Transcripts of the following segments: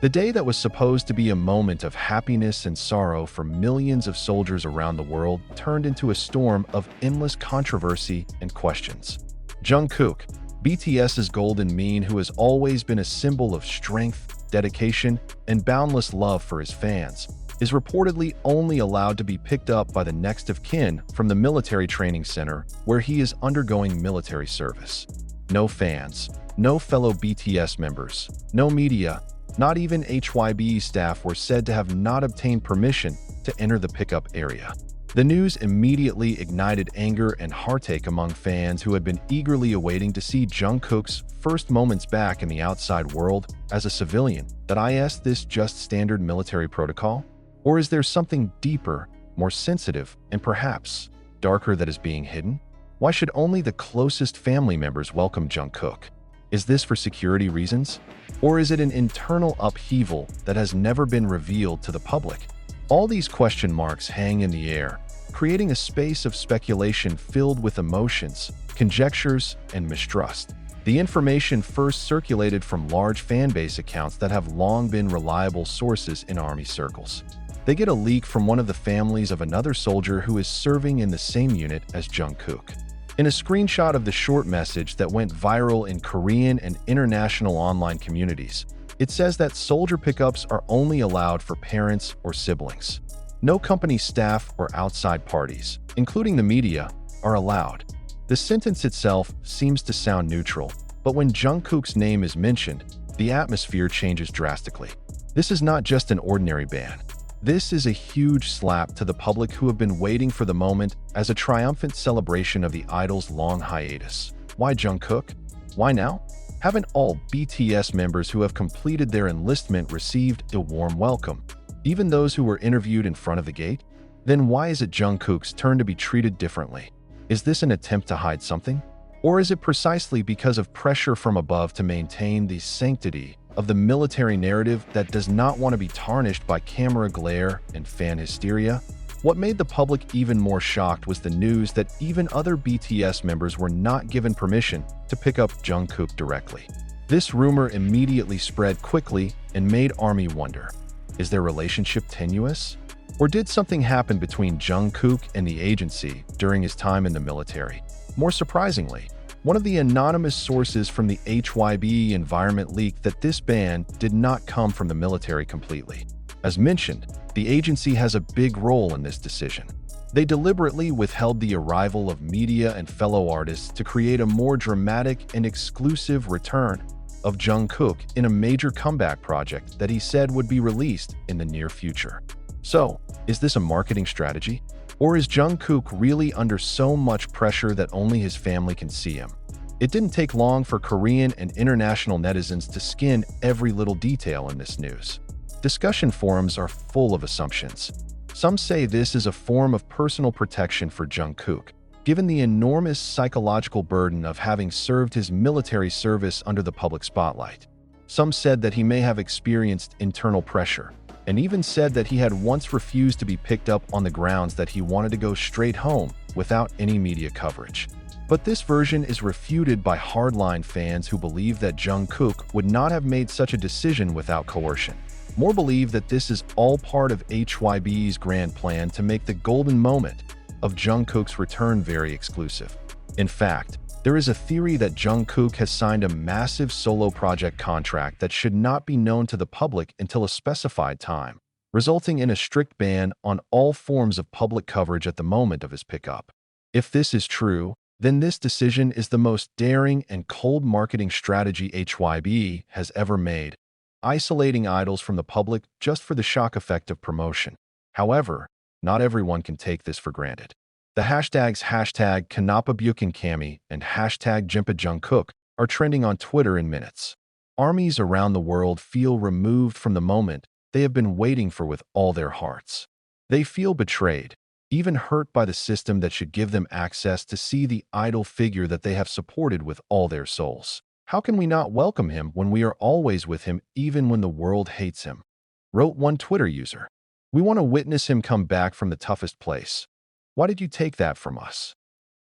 The day that was supposed to be a moment of happiness and sorrow for millions of soldiers around the world turned into a storm of endless controversy and questions. JUNGKOOK, BTS's golden mean, who has always been a symbol of strength, dedication, and boundless love for his fans, is reportedly only allowed to be picked up by the next of kin from the military training center where he is undergoing military service. No fans, no fellow BTS members, no media, not even HYBE staff were said to have not obtained permission to enter the pickup area. The news immediately ignited anger and heartache among fans who had been eagerly awaiting to see JUNGKOOK's first moments back in the outside world as a civilian. That is this just standard military protocol? Or is there something deeper, more sensitive, and perhaps darker that is being hidden? Why should only the closest family members welcome JUNGKOOK? Is this for security reasons? Or is it an internal upheaval that has never been revealed to the public? All these question marks hang in the air, creating a space of speculation filled with emotions, conjectures, and mistrust. The information first circulated from large fanbase accounts that have long been reliable sources in Army circles. They get a leak from one of the families of another soldier who is serving in the same unit as JUNGKOOK. In a screenshot of the short message that went viral in Korean and international online communities, it says that soldier pickups are only allowed for parents or siblings. No company staff or outside parties, including the media, are allowed. The sentence itself seems to sound neutral, but when JUNGKOOK's name is mentioned, the atmosphere changes drastically. This is not just an ordinary ban. This is a huge slap to the public who have been waiting for the moment as a triumphant celebration of the idol's long hiatus. Why JUNGKOOK? Why now? Haven't all BTS members who have completed their enlistment received a warm welcome, even those who were interviewed in front of the gate? Then why is it JUNGKOOK's turn to be treated differently? Is this an attempt to hide something? Or is it precisely because of pressure from above to maintain the sanctity of the military narrative that does not want to be tarnished by camera glare and fan hysteria? What made the public even more shocked was the news that even other BTS members were not given permission to pick up JUNGKOOK directly. This rumor immediately spread quickly and made Army wonder, is their relationship tenuous? Or did something happen between JUNGKOOK and the agency during his time in the military? More surprisingly, one of the anonymous sources from the HYBE environment leaked that this ban did not come from the military completely. As mentioned, the agency has a big role in this decision. They deliberately withheld the arrival of media and fellow artists to create a more dramatic and exclusive return of JUNGKOOK in a major comeback project that he said would be released in the near future. So, is this a marketing strategy? Or is JUNGKOOK really under so much pressure that only his family can see him? It didn't take long for Korean and international netizens to skin every little detail in this news. Discussion forums are full of assumptions. Some say this is a form of personal protection for JUNGKOOK, given the enormous psychological burden of having served his military service under the public spotlight. Some said that he may have experienced internal pressure, and even said that he had once refused to be picked up on the grounds that he wanted to go straight home without any media coverage. But this version is refuted by hardline fans who believe that JUNGKOOK would not have made such a decision without coercion. More believe that this is all part of HYBE's grand plan to make the golden moment of JUNGKOOK's return very exclusive. In fact, there is a theory that JUNGKOOK has signed a massive solo project contract that should not be known to the public until a specified time, resulting in a strict ban on all forms of public coverage at the moment of his pickup. If this is true, then this decision is the most daring and cold marketing strategy HYBE has ever made, isolating idols from the public just for the shock effect of promotion. However, not everyone can take this for granted. The hashtags #KanapaBukinKami and #Jimpa are trending on Twitter in minutes. Armies around the world feel removed from the moment they have been waiting for with all their hearts. They feel betrayed, even hurt by the system that should give them access to see the idol figure that they have supported with all their souls. How can we not welcome him when we are always with him even when the world hates him? Wrote one Twitter user. We want to witness him come back from the toughest place. Why did you take that from us?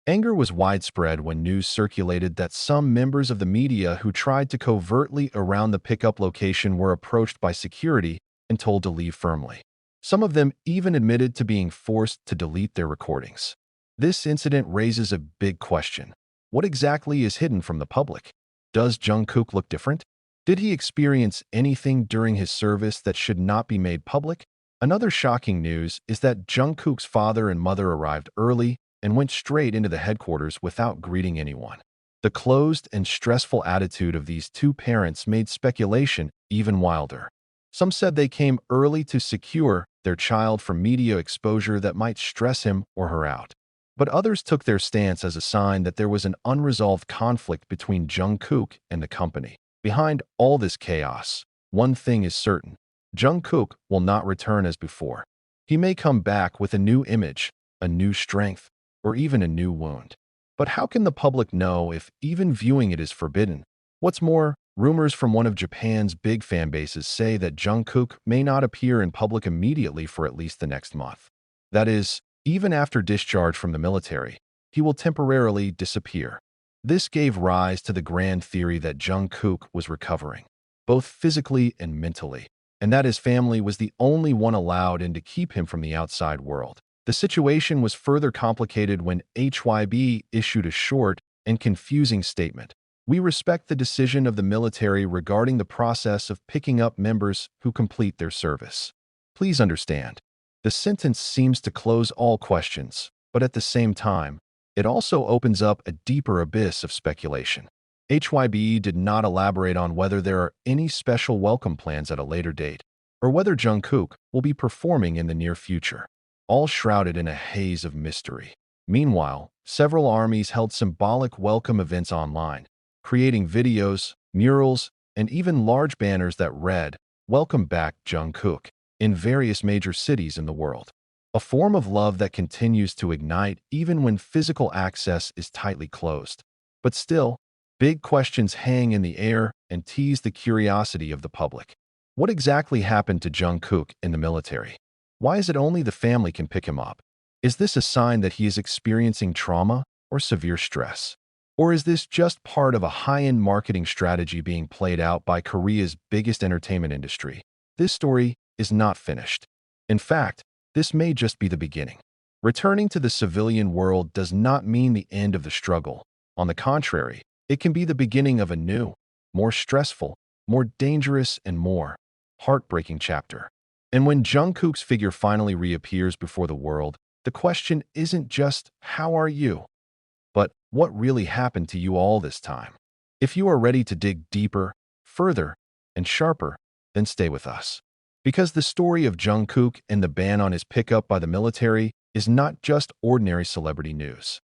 Anger was widespread when news circulated that some members of the media who tried to covertly around the pickup location were approached by security and told to leave firmly. Some of them even admitted to being forced to delete their recordings. This incident raises a big question. What exactly is hidden from the public? Does Jungkook look different? Did he experience anything during his service that should not be made public? Another shocking news is that Jungkook's father and mother arrived early and went straight into the headquarters without greeting anyone. The closed and stressful attitude of these two parents made speculation even wilder. Some said they came early to secure their child from media exposure that might stress him or her out. But others took their stance as a sign that there was an unresolved conflict between Jungkook and the company. Behind all this chaos, one thing is certain. Jungkook will not return as before. He may come back with a new image, a new strength, or even a new wound. But how can the public know if even viewing it is forbidden? What's more, rumors from one of Japan's big fan bases say that Jungkook may not appear in public immediately for at least the next month. That is, even after discharge from the military, he will temporarily disappear. This gave rise to the grand theory that Jungkook was recovering, both physically and mentally, and that his family was the only one allowed in to keep him from the outside world. The situation was further complicated when HYB issued a short and confusing statement. We respect the decision of the military regarding the process of picking up members who complete their service. Please understand, the sentence seems to close all questions, but at the same time, it also opens up a deeper abyss of speculation. HYB did not elaborate on whether there are any special welcome plans at a later date, or whether Jungkook will be performing in the near future, all shrouded in a haze of mystery. Meanwhile, several armies held symbolic welcome events online, creating videos, murals, and even large banners that read, "Welcome back, Jungkook," in various major cities in the world. A form of love that continues to ignite even when physical access is tightly closed. But still, big questions hang in the air and tease the curiosity of the public. What exactly happened to Jungkook in the military? Why is it only the family can pick him up? Is this a sign that he is experiencing trauma or severe stress? Or is this just part of a high-end marketing strategy being played out by Korea's biggest entertainment industry? This story is not finished. In fact, this may just be the beginning. Returning to the civilian world does not mean the end of the struggle. On the contrary, it can be the beginning of a new, more stressful, more dangerous, and more heartbreaking chapter. And when Jungkook's figure finally reappears before the world, the question isn't just, "How are you?" but "What really happened to you all this time?" If you are ready to dig deeper, further, and sharper, then stay with us. Because the story of Jungkook and the ban on his pickup by the military is not just ordinary celebrity news.